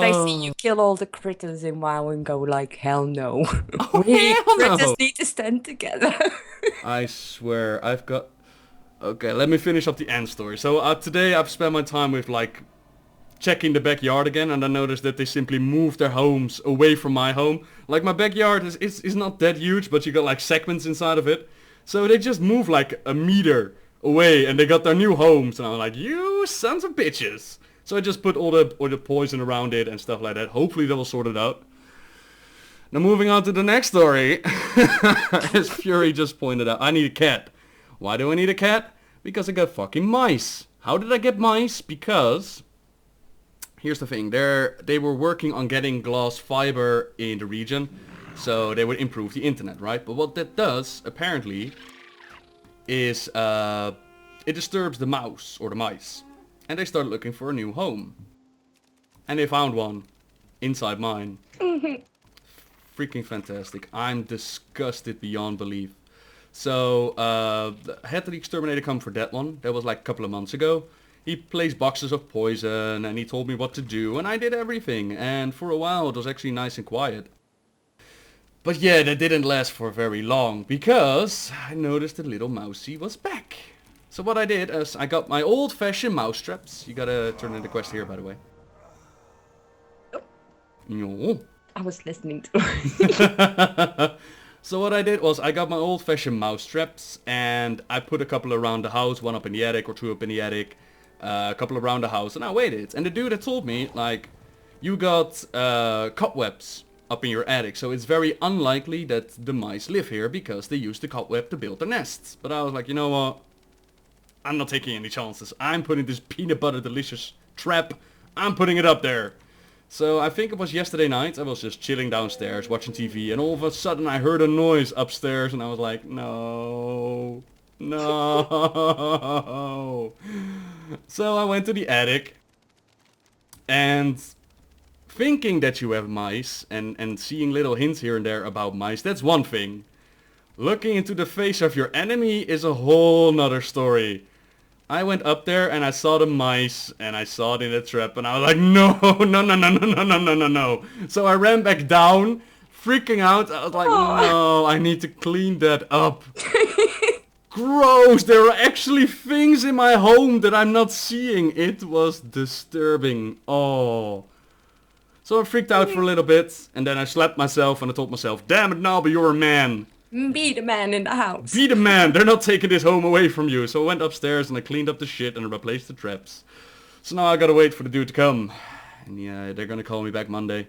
They see you kill all the critters in WoW and go like, hell no. Oh, We hell critters no! need to stand together. I swear, I've got... Okay, let me finish up the end story. So today I've spent my time with like checking the backyard again, and I noticed that they simply moved their homes away from my home. Like my backyard is not that huge, but you got like segments inside of it. So they just moved like a meter away, and they got their new homes, and I'm like, you sons of bitches. So I just put all the poison around it and stuff like that. Hopefully that will sort it out. Now moving on to the next story. As Fury just pointed out, I need a cat. Why do I need a cat? Because I got fucking mice. How did I get mice? Because here's the thing. They were working on getting glass fiber in the region, so they would improve the internet, right? But what that does, apparently, is it disturbs the mouse or the mice. And they started looking for a new home. And they found one inside mine. Freaking fantastic. I'm disgusted beyond belief. So, I had the exterminator come for that one. That was like a couple of months ago. He placed boxes of poison and he told me what to do, and I did everything. And for a while it was actually nice and quiet. But yeah, that didn't last for very long, because I noticed the little mousey was back. So what I did is I got my old-fashioned mouse traps. You gotta turn in the quest here, by the way. No. I was listening to So what I did was I got my old-fashioned mouse traps, and I put a couple around the house, one up in the attic or two up in the attic, a couple around the house, and I waited. And the dude had told me, like, you got cobwebs up in your attic, so it's very unlikely that the mice live here because they use the cobweb to build their nests. But I was like, you know what? I'm not taking any chances. I'm putting this peanut butter delicious trap, I'm putting it up there. So I think it was yesterday night, I was just chilling downstairs watching TV, and all of a sudden I heard a noise upstairs, and I was like, no, no. So I went to the attic, and thinking that you have mice, and seeing little hints here and there about mice, that's one thing. Looking into the face of your enemy is a whole nother story. I went up there and I saw the mice and I saw it in the trap, and I was like, no, no, no, no, no, no, no, no, no, no. So I ran back down, freaking out. I was like, no, I need to clean that up. Gross, there are actually things in my home that I'm not seeing. It was disturbing. Oh. So I freaked out for a little bit, and then I slapped myself and I told myself, damn it, Nobbel, you're a man. be the man in the house. Be the man, they're not taking this home away from you. So I went upstairs and I cleaned up the shit and replaced the traps. So now I gotta wait for the dude to come. And yeah, they're gonna call me back Monday.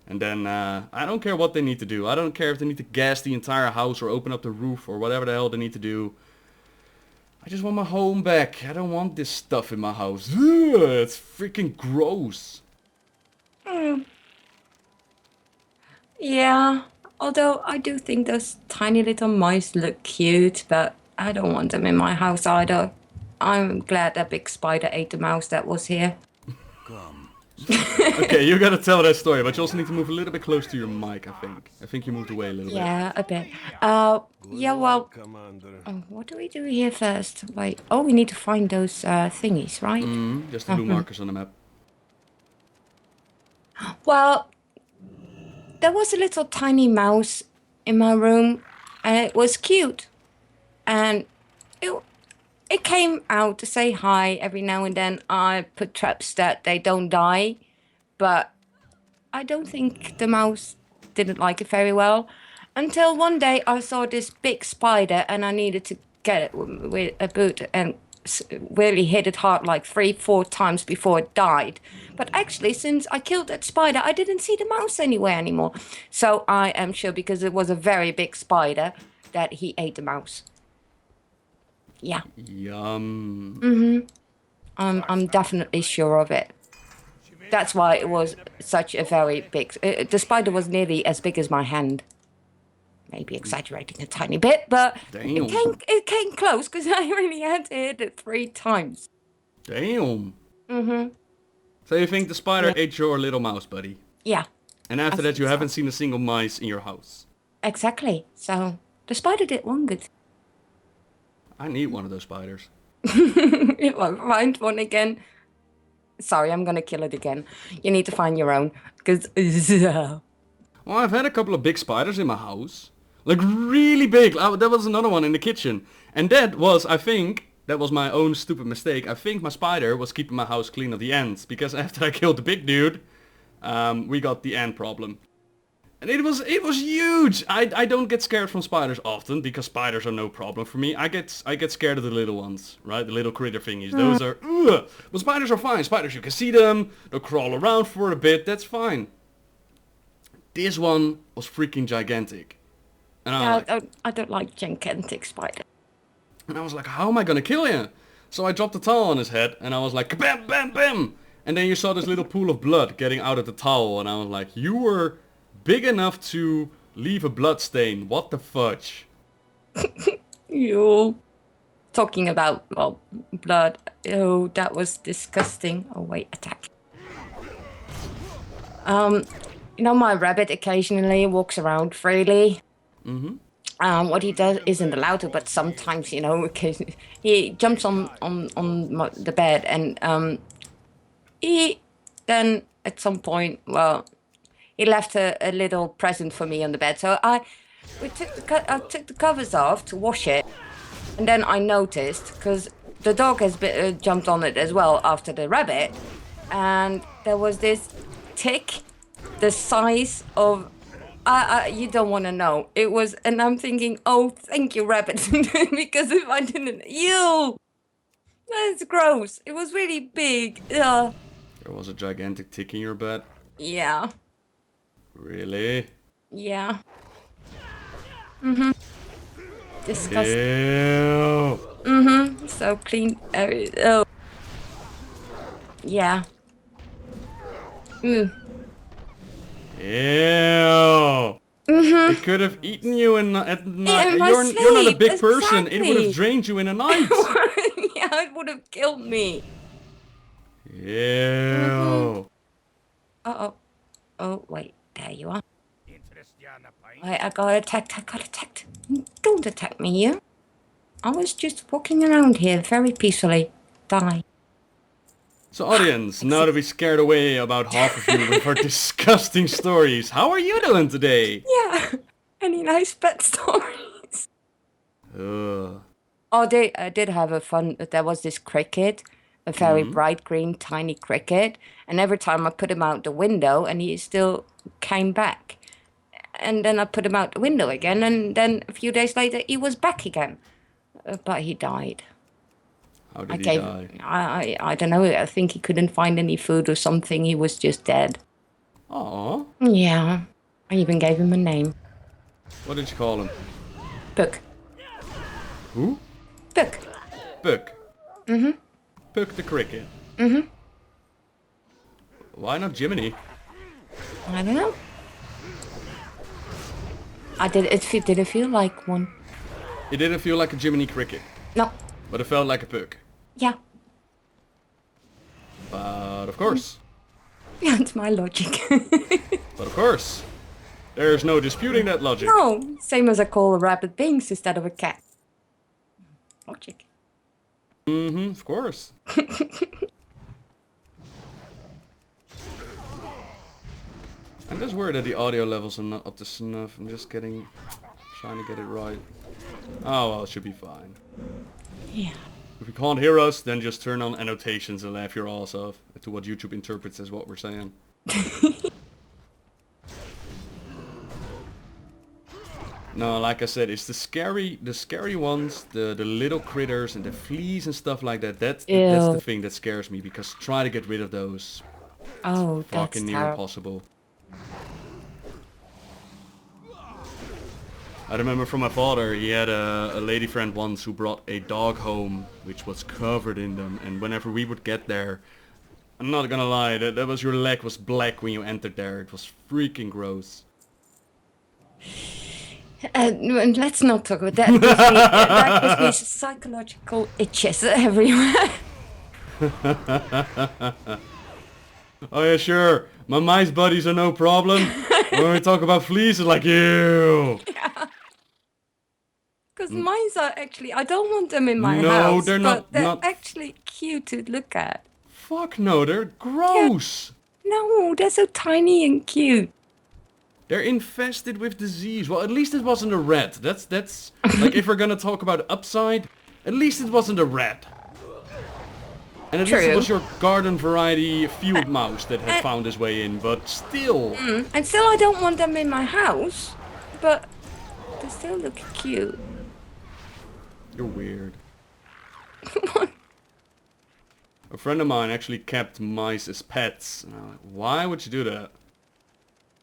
And then, I don't care what they need to do. I don't care if they need to gas the entire house or open up the roof or whatever the hell they need to do. I just want my home back. I don't want this stuff in my house. Ugh, it's freaking gross. Yeah, although I do think those tiny little mice look cute, but I don't want them in my house either. I'm glad that big spider ate the mouse that was here. Okay, you gotta tell that story, but you also need to move a little bit close to your mic, I think. I think you moved away a little bit. Yeah, a bit. Yeah, well, what do we do here first? Wait, oh, we need to find those thingies, right? Just the blue markers on the map. Well, there was a little tiny mouse in my room, and it was cute. And it came out to say hi every now and then. I put traps that they don't die, but I don't think the mouse didn't like it very well. Until one day I saw this big spider and I needed to get it with a boot and really hit it hard like 3-4 times before it died. But actually, since I killed that spider, I didn't see the mouse anywhere anymore. So I am sure, because it was a very big spider, that he ate the mouse. Yeah. Yum. I'm definitely sure of it. That's why it was such a very big... the spider was nearly as big as my hand. Maybe exaggerating a tiny bit, but it came close, because I really had to hit it 3 times. Damn. So you think the spider ate your little mouse, buddy? Yeah. And after that you haven't seen a single mice in your house? Exactly. So the spider did one good. I need one of those spiders. If I find one again, Sorry, I'm gonna kill it again. You need to find your own. Because... Well, I've had a couple of big spiders in my house. Like, really big. There was another one in the kitchen. And that was, I think, that was my own stupid mistake. I think my spider was keeping my house clean at the ends. Because after I killed the big dude, we got the ant problem. And it was huge. I don't get scared from spiders often, because spiders are no problem for me. I get scared of the little ones, right? The little critter thingies. Those are, ugh. But spiders are fine. Spiders, you can see them. They'll crawl around for a bit. That's fine. This one was freaking gigantic. And I don't like gigantic spiders. And I was like, how am I gonna kill you? So I dropped the towel on his head, and I was like, bam, bam, bam! And then you saw this little pool of blood getting out of the towel, and I was like, you were big enough to leave a blood stain. What the fudge? You talking about, well, blood. Oh, that was disgusting. Oh wait, attack. You know, my rabbit occasionally walks around freely. Mm-hmm. What he does isn't allowed to, but sometimes, you know, he jumps on the bed, and he then at some point, well, he left a little present for me on the bed. So I took the covers off to wash it, and then I noticed, because the dog has jumped on it as well after the rabbit, and there was this tick the size of, you don't want to know. It was, and I'm thinking, oh, thank you, rabbit, because if I didn't, ew, that's gross. It was really big. Ugh. There was a gigantic tick in your bed? Yeah. Really? Yeah. Mm-hmm. Disgusting. Ew. Mm-hmm. So clean. Oh. Yeah. Mm. Ew. Mm-hmm. It could have eaten you at night. In my You're not a sleep, big person. It exactly. would have drained you in a night. Yeah, it would have killed me. Ew. Mm-hmm. Uh-oh. Oh, wait. There you are. Wait, I got attacked. Don't attack me, you. I was just walking around here very peacefully. Die. So audience, now that we scared away about half of you with our disgusting stories, how are you doing today? Yeah. Any nice pet stories? Ugh. Oh, I did have a fun. There was this cricket, a very bright green tiny cricket, and every time I put him out the window, and he still came back. And then I put him out the window again, and then a few days later he was back again. But he died. How did he die? I don't know. I think he couldn't find any food or something. He was just dead. Aww. Yeah. I even gave him a name. What did you call him? Puck. Who? Puck. Puck. Mm-hmm. Puck the cricket. Mm-hmm. Why not Jiminy? I don't know. Did it feel like one? It didn't feel like a Jiminy cricket. No. But it felt like a Puck. Yeah. But of course. Yeah, it's my logic. But of course. There's no disputing that logic. No, same as I call a rabbit Binks instead of a cat. Logic. Mm-hmm, of course. I'm just worried that the audio levels are not up to snuff. I'm just trying to get it right. Oh well, it should be fine. Yeah. If you can't hear us, then just turn on annotations and laugh your ass off to what YouTube interprets as what we're saying. No, like I said, it's the scary ones, the little critters and the fleas and stuff like that. That's the thing that scares me, because try to get rid of those. Oh, It's fucking that's near impossible. I remember from my father, he had a lady friend once who brought a dog home, which was covered in them. And whenever we would get there, I'm not gonna lie, that was your leg was black when you entered there. It was freaking gross. Let's not talk about that. That gives me psychological itches everywhere. Oh yeah, sure. My mice buddies are no problem. When we talk about fleas, it's like, ew. Yeah. Because mines are actually, I don't want them in my house. No, they're not. They're actually cute to look at. Fuck no, they're gross. No, they're so tiny and cute. They're infested with disease. Well, at least it wasn't a rat. That's like if we're gonna talk about upside, at least it wasn't a rat. And at least it True. was your garden variety field mouse that had found his way in, but still. And still I don't want them in my house, but they still look cute. You're weird. A friend of mine actually kept mice as pets. And I'm like, why would you do that?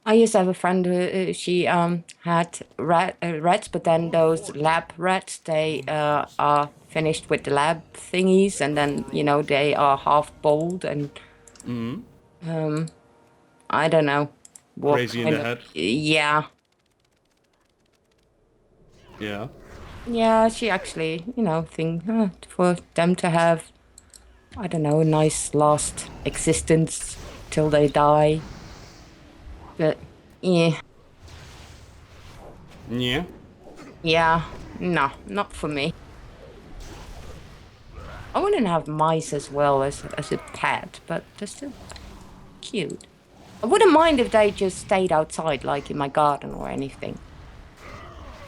I used to have a friend who she had rats, but then those lab rats, they are finished with the lab thingies, and then they are half bald and I don't know what Crazy in the head. Yeah. Yeah. Yeah, she actually think for them to have, I don't know, a nice last existence till they die. But, yeah. Yeah. Yeah, no, not for me. I wouldn't have mice as well as a pet, but they're still cute. I wouldn't mind if they just stayed outside, like in my garden or anything.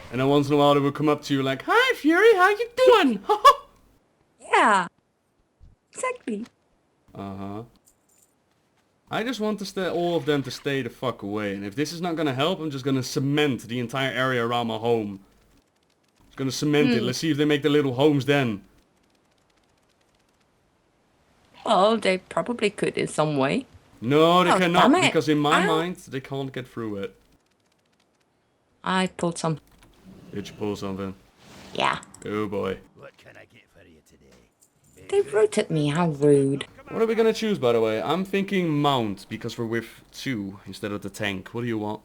And then once in a while they would come up to you like, "Hi, Fury, how you doing?" Yeah, exactly. Uh-huh. I just want all of them to stay the fuck away. And if this is not gonna help, I'm just gonna cement the entire area around my home. Just gonna cement it. Let's see if they make the little homes then. Well, they probably could in some way. No, they cannot, damn it. because in my Ow. mind, they can't get through it. I pulled some. Did you pull something? Yeah. Oh boy. What can I get for you today? They wrote at me, how rude. What are we gonna choose, by the way? I'm thinking mount, because we're with 2 instead of the tank. What do you want?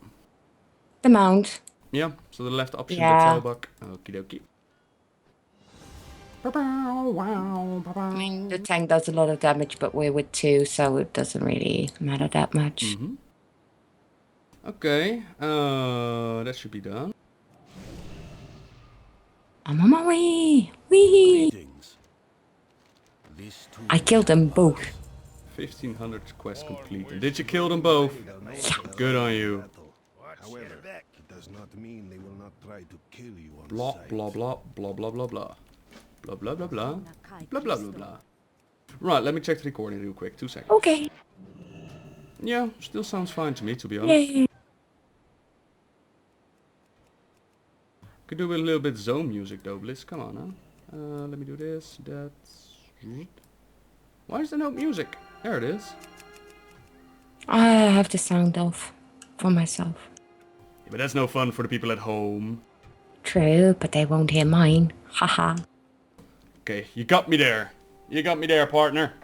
The mount. Yeah, so the left option, Yeah. the tailbuck. Okie dokie. I mean, the tank does a lot of damage, but we're with 2, so it doesn't really matter that much. Okay, that should be done. I'm on my way. Whee! Greetings. These two I killed them both. 1500 quests completed. Did you kill them both? Good on you. However, It does not mean they will not try to kill you on Blah sight. blah blah blah blah blah blah. Blah blah blah blah. Blah blah blah blah. Right, let me check the recording real quick. 2 seconds. Okay. Yeah, still sounds fine to me, to be honest. Yay. Could do with a little bit zone music though, Bliss. Come on, huh? Let me do this. That's. Why is there no music? There it is. I have the sound off for myself. Yeah, but that's no fun for the people at home. True, but they won't hear mine. Haha. Okay, you got me there. You got me there, partner.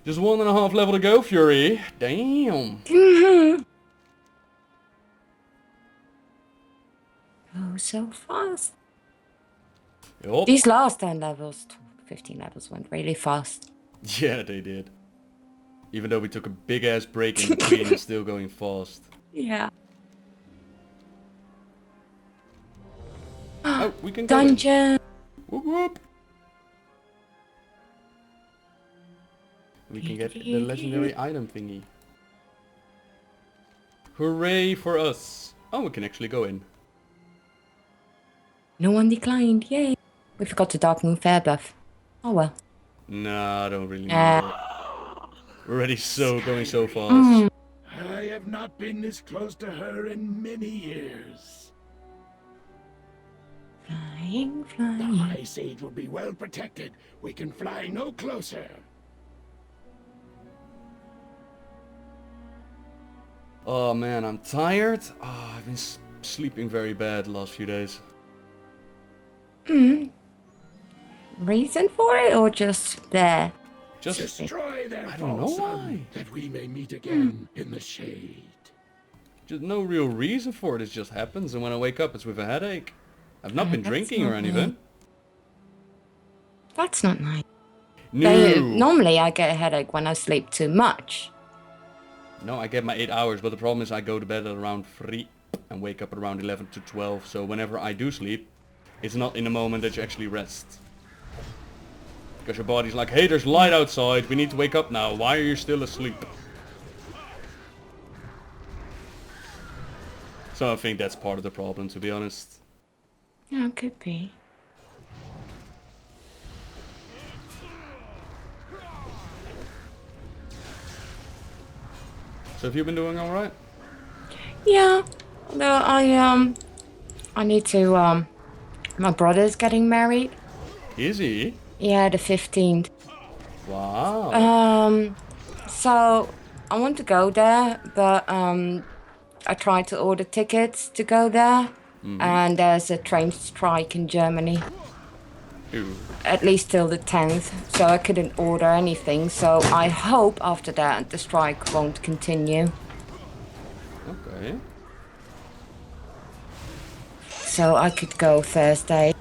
Just 1.5 level to go, Fury. Damn. Oh, so fast. Yup. These last 10 levels, 15 levels went really fast. Yeah, they did. Even though we took a big ass break in between, it's still going fast. Yeah. Oh, we can go in. Dungeon. Whoop whoop. We can get the legendary item thingy. Hooray for us. Oh, we can actually go in. No one declined. Yay. We forgot the Dark Moon Fair buff. Oh well. Nah, I don't really need it. We're already going so fast. I have not been this close to her in many years. Flying, The flying. High Sage will be well protected. We can fly no closer. Oh man, I'm tired. Oh, I've been sleeping very bad the last few days. Reason for it or just there? Just Destroy their I don't know false why. sun, that we may meet again in the shade. no real reason for it. It just happens, and when I wake up, it's with a headache. I've not been that's drinking or not anything. That's not nice. No. Normally I get a headache when I sleep too much. No, I get my 8 hours, but the problem is I go to bed at around 3 and wake up at around 11 to 12. So whenever I do sleep, it's not in a moment that you actually rest. Because your body's like, hey, there's light outside, we need to wake up now, why are you still asleep? So I think that's part of the problem, to be honest. Yeah, it could be. So have you been doing alright? Yeah, although I need to, my brother's getting married. Is he? Yeah, the 15th. Wow. So I want to go there, but I tried to order tickets to go there, and there's a train strike in Germany, Ooh. at least till the 10th, so I couldn't order anything, so I hope after that the strike won't continue. Okay. So I could go Thursday,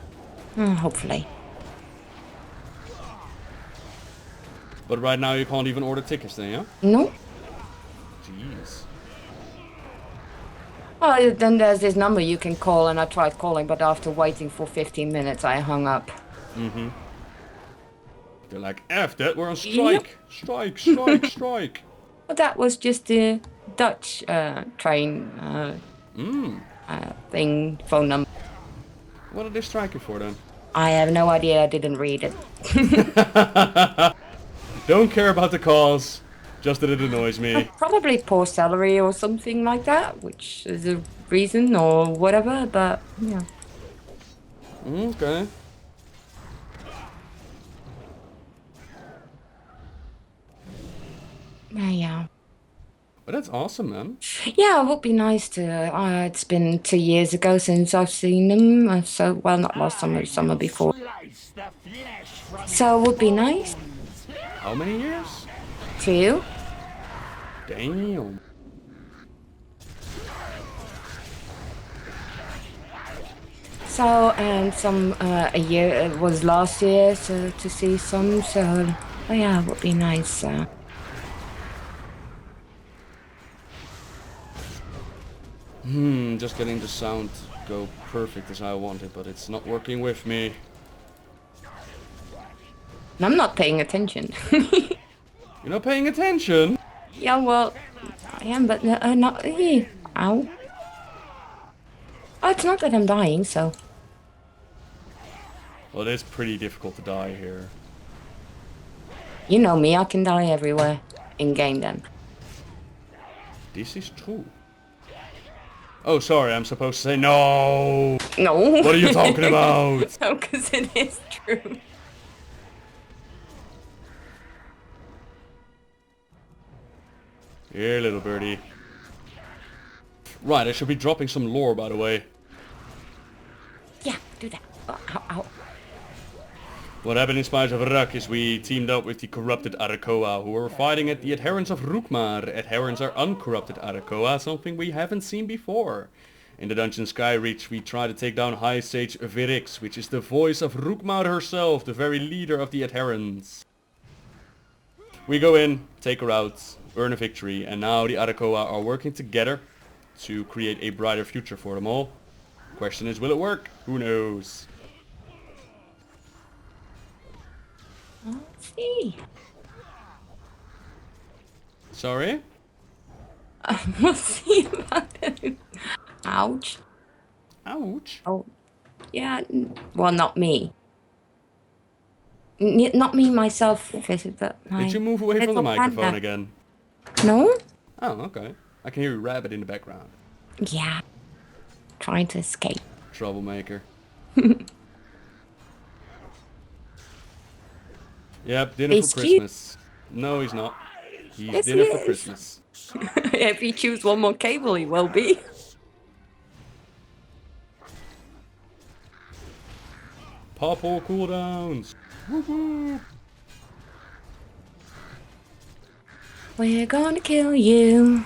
hopefully. But right now you can't even order tickets then, yeah? No. Jeez. Oh, then there's this number you can call, and I tried calling, but after waiting for 15 minutes, I hung up. Mm-hmm. They're like, F that, we're on strike! Strike, strike, strike! Well, that was just the Dutch train thing, phone number. What are they striking for then? I have no idea, I didn't read it. Don't care about the cause, just that it annoys me. Probably poor salary or something like that, which is a reason or whatever, but yeah. Okay. Yeah. But that's awesome, man. Yeah, it would be nice to. It's been 2 years ago since I've seen them. So, well, not last summer, summer before. Slice the flesh from So it would be nice. How many years? 2. Damn. So, and some a year it was last year, so to see some. So, oh yeah, it would be nice. Just getting the sound go perfect as I wanted, but it's not working with me. And I'm not paying attention. You're not paying attention? Yeah, well, I am, but not. Ow. Oh, it's not that I'm dying, so. Well, it is pretty difficult to die here. You know me, I can die everywhere in game then. This is true. Oh, sorry, I'm supposed to say no! No. What are you talking about? No, because it is true. Here, little birdie. Right, I should be dropping some lore, by the way. Yeah, do that. Oh, ow, ow. What happened in Spies of Rak is we teamed up with the corrupted Arakoa, who were fighting at the adherents of Rookmar. Adherents are uncorrupted Arakoa, something we haven't seen before. In the dungeon Skyreach, we try to take down High Sage Virix, which is the voice of Rookmar herself, the very leader of the adherents. We go in, take her out, earn a victory, and now the Arakoa are working together to create a brighter future for them all. Question is, will it work? Who knows? Let's see. Sorry? We'll see about it. Ouch. Ouch. Oh, yeah. Well, not me. Not me myself, but my Did you move away from the little microphone panda. again? No? Oh, okay. I can hear a rabbit in the background. Yeah. Trying to escape. Troublemaker. Yep, dinner He's for cute. Christmas. No, he's not. He's Yes, dinner he for is. Christmas. If you choose one more cable, he will be. Pop all cooldowns. Woohoo! We're gonna kill you.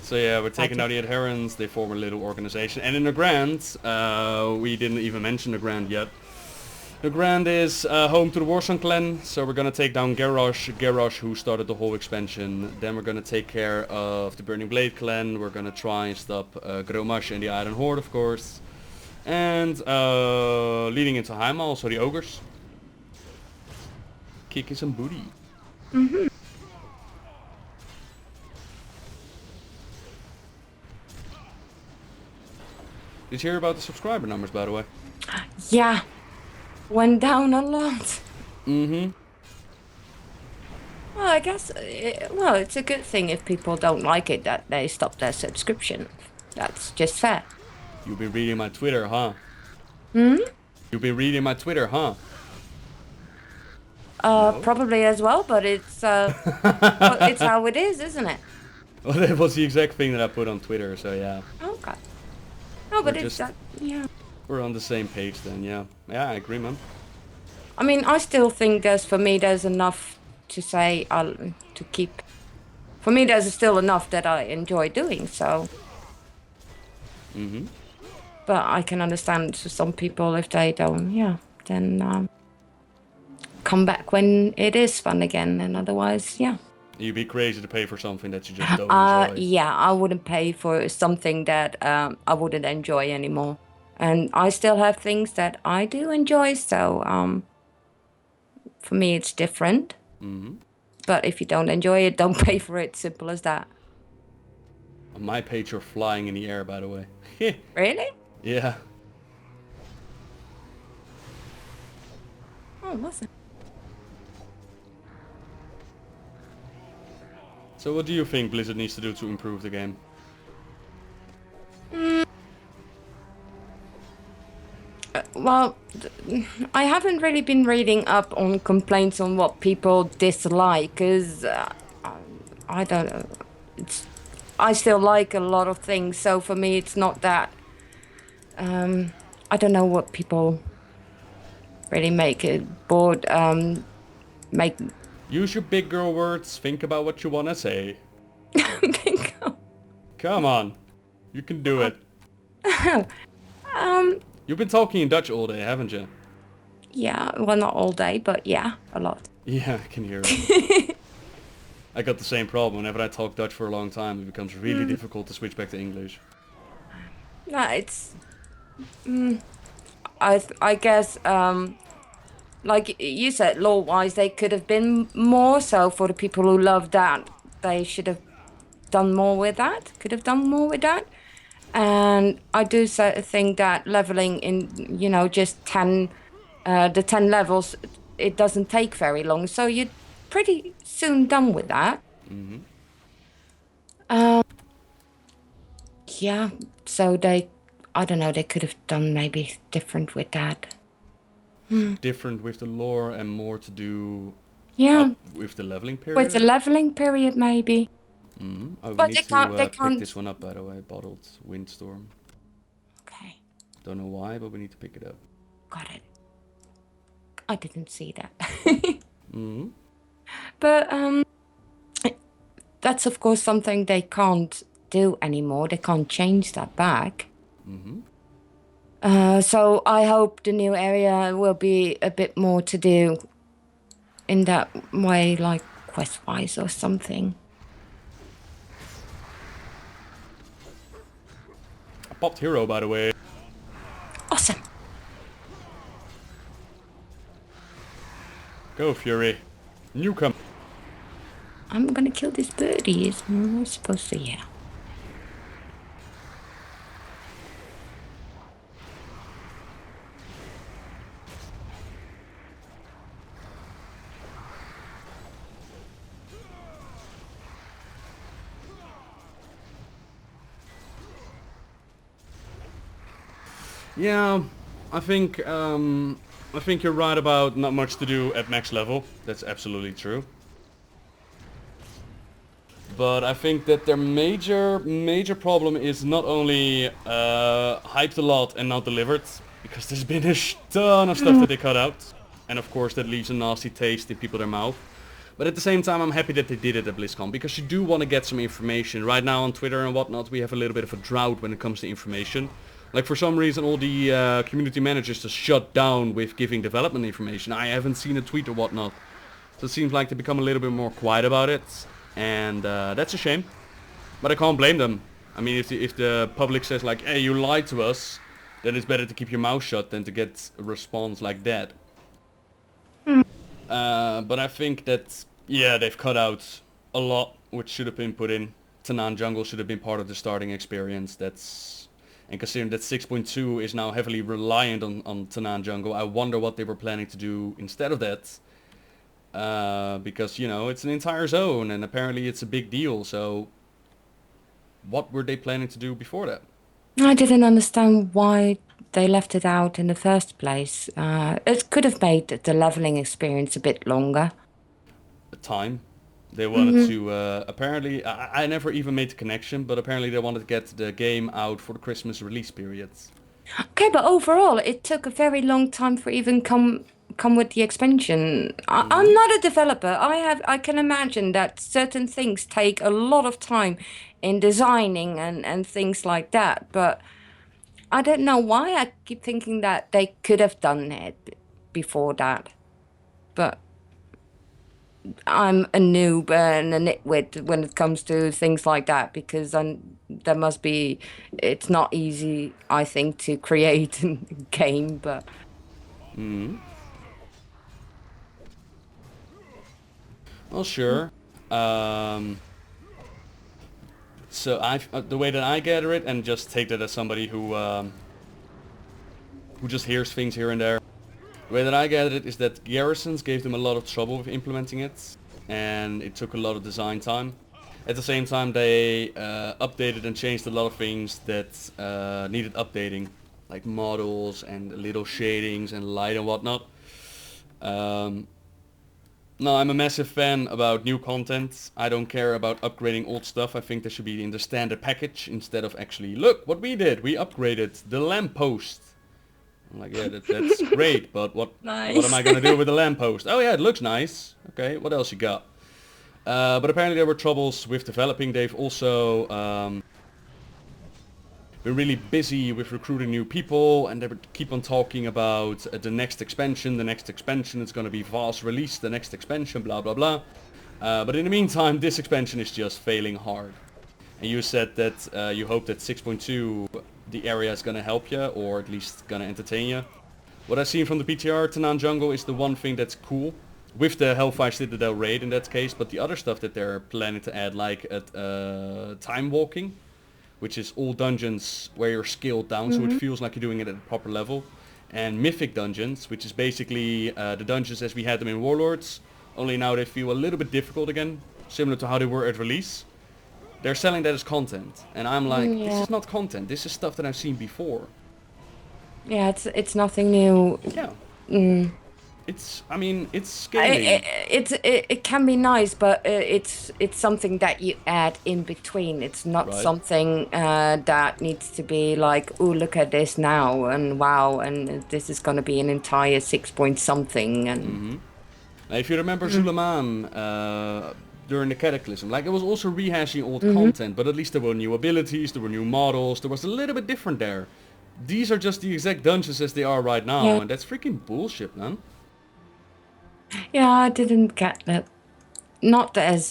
So yeah, we're taking out the adherents. They form a little organization. And in the Grand, we didn't even mention the Grand yet. The Grand is home to the Warsong clan, so we're gonna take down Garrosh, who started the whole expansion. Then we're gonna take care of the Burning Blade clan. We're gonna try and stop Gromash and the Iron Horde, of course. And leading into Heima, also the ogres. Kicking some booty. Mm-hmm. Did you hear about the subscriber numbers, by the way? Yeah. Went down a lot. Mm-hmm. Well, I guess, well, it's a good thing if people don't like it that they stop their subscription. That's just fair. You've been reading my Twitter, huh? Hmm? You've been reading my Twitter, huh? No? Probably as well, but it's, well, it's how it is, isn't it? Well, that was the exact thing that I put on Twitter, so yeah. Okay. No, but We're it's just- that, yeah. We're on the same page then, yeah. Yeah, I agree, man. I mean, I still think for me, there's enough to say, to keep. For me, there's still enough that I enjoy doing, so. Mm-hmm. But I can understand for some people if they don't, yeah, then come back when it is fun again, and otherwise, yeah. You'd be crazy to pay for something that you just don't enjoy. Yeah, I wouldn't pay for something that I wouldn't enjoy anymore. And I still have things that I do enjoy, so for me it's different. Mm-hmm. But if you don't enjoy it, don't pay for it. Simple as that. On my page, you're flying in the air, by the way. Really? Yeah. Oh, wasn't. So what do you think Blizzard needs to do to improve the game? Well, I haven't really been reading up on complaints on what people dislike, because I don't know. I still like a lot of things, so for me it's not that. I don't know what people really make it bored. Make. Use your big girl words, think about what you wanna say. Bingo. Come on. You can do it. You've been talking in Dutch all day, haven't you? Yeah, well, not all day, but yeah, a lot. Yeah, I can hear it. I got the same problem. Whenever I talk Dutch for a long time, it becomes really difficult to switch back to English. No, it's. I guess, like you said, law-wise, they could have been more. So for the people who love that, they should have done more with that. Could have done more with that. And I do think that leveling in, just 10, the 10 levels, it doesn't take very long. So you're pretty soon done with that. Mm-hmm. Yeah, so I don't know, they could have done maybe different with that. Different with the lore and more to do Yeah, with the leveling period. with the leveling period maybe. Mm-hmm. Oh, we But need they to can't- they pick can't- this one up, by the way. Bottled Windstorm. Okay, Don't know why, but we need to pick it up. got it. I didn't see that. Mm-hmm. But that's of course something they can't do anymore. They can't change that back. Mm-hmm. So I hope the new area will be a bit more to do in that way, like quest-wise or something. I popped hero, by the way. Awesome. Go, Fury. Newcome. I'm gonna kill this birdie. Is I supposed to? Yeah. Yeah, I think you're right about not much to do at max level. That's absolutely true. But I think that their major problem is not only hyped a lot and not delivered, because there's been a ton of stuff that they cut out, and of course that leaves a nasty taste in people's mouth. But at the same time, I'm happy that they did it at BlizzCon, because you do want to get some information. Right now on Twitter and whatnot, we have a little bit of a drought when it comes to information. Like for some reason all the community managers just shut down with giving development information. I haven't seen a tweet or whatnot. So it seems like they become a little bit more quiet about it. And that's a shame. But I can't blame them. I mean, if the public says like, hey, you lied to us, then it's better to keep your mouth shut than to get a response like that. But I think that, yeah, they've cut out a lot which should have been put in. Tanan Jungle should have been part of the starting experience. And considering that 6.2 is now heavily reliant on Tanan Jungle, I wonder what they were planning to do instead of that. Because, you know, it's an entire zone and apparently it's a big deal, so what were they planning to do before that? I didn't understand why they left it out in the first place. It could have made the leveling experience a bit longer. Time. They wanted to, apparently, I never even made the connection, but apparently they wanted to get the game out for the Christmas release period. Okay, but overall, it took a very long time for even come with the expansion. I'm not a developer. I can imagine that certain things take a lot of time in designing and things like that, but I don't know why I keep thinking that they could have done it before that. But I'm a noob and a nitwit when it comes to things like that, because it's not easy, I think, to create a game, but... Well, sure. So the way that I gather it, and just take that as somebody who just hears things here and there. The way that I gather it is that Garrisons gave them a lot of trouble with implementing it, and it took a lot of design time. At the same time, they updated and changed a lot of things that needed updating, like models and little shadings and light and whatnot. No, I'm a massive fan about new content. I don't care about upgrading old stuff. I think there should be in the standard package instead of actually, look what we did. We upgraded the lamppost. I'm like, yeah, that's great, but what am I going to do with the lamppost? Oh yeah, it looks nice. Okay, what else you got? But apparently there were troubles with developing. They've also been really busy with recruiting new people, and they would keep on talking about the next expansion. The next expansion is going to be fast release. The next expansion, blah blah blah. But in the meantime, this expansion is just failing hard. And you said that you hope that 6.2, the area is going to help you, or at least going to entertain you. What I've seen from the PTR, Tanan Jungle is the one thing that's cool, with the Hellfire Citadel raid in that case, but the other stuff that they're planning to add, like time walking, which is all dungeons where you're scaled down, so it feels like you're doing it at a proper level, and mythic dungeons, which is basically the dungeons as we had them in Warlords, only now they feel a little bit difficult again, similar to how they were at release. They're selling that as content, and I'm like, this is not content, this is stuff that I've seen before. Yeah, it's nothing new. Yeah. It's scaling. It can be nice, but it's something that you add in between. It's not something that needs to be like, oh, look at this now, and wow, and this is going to be an entire 6 point something. And Now, if you remember Suleiman during the Cataclysm, like it was also rehashing old content, but at least there were new abilities, there were new models, there was a little bit different there. These are just the exact dungeons as they are right now, and that's freaking bullshit, man. Yeah, I didn't get that. Not as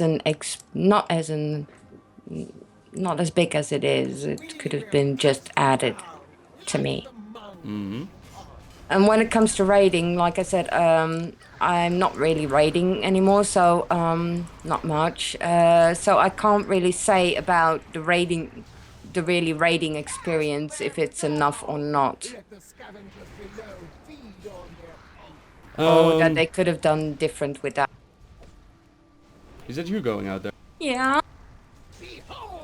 big as it is. It could have been just added to me. And when it comes to raiding, like I said, I'm not really raiding anymore, so not much. So I can't really say about the raiding experience, if it's enough or not. Or that they could have done different with that. Is that you going out there? Yeah.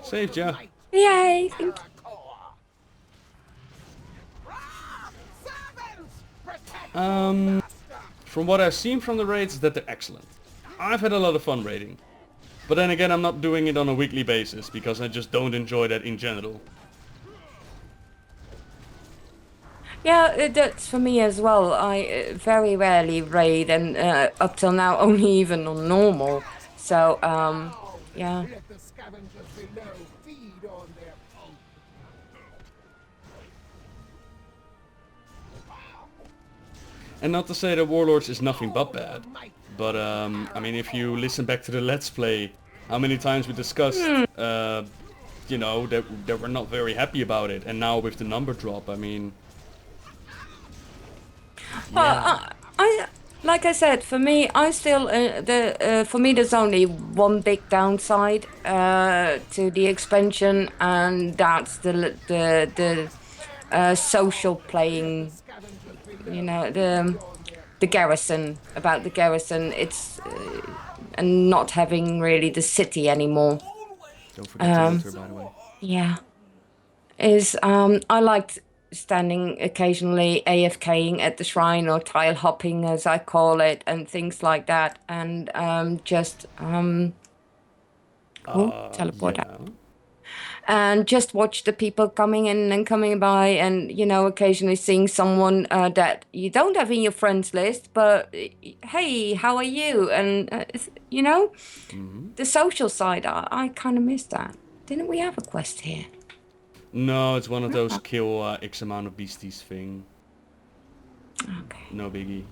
Saved ya. Yay. From what I've seen from the raids is that they're excellent. I've had a lot of fun raiding. But then again, I'm not doing it on a weekly basis because I just don't enjoy that in general. Yeah, that's for me as well. I very rarely raid, and up till now only even on normal. So, yeah. And not to say that Warlords is nothing but bad. But, I mean, if you listen back to the Let's Play, how many times we discussed, you know, that we're not very happy about it. And now with the number drop, I mean, I like I said, for me, I still for me there's only one big downside to the expansion, and that's the social playing. You know, the garrison, about the garrison. It's and not having really the city anymore. Don't forget to enter, by the way. Yeah, is I liked standing occasionally AFKing at the shrine, or tile hopping as I call it, and things like that, and just teleport out. Yeah. And just watch the people coming in and coming by, and you know, occasionally seeing someone that you don't have in your friends list, but hey, how are you? And you know, the social side, I kind of miss that. Didn't we have a quest here? No, it's one of those kill X amount of beasties thing. Okay. No biggie.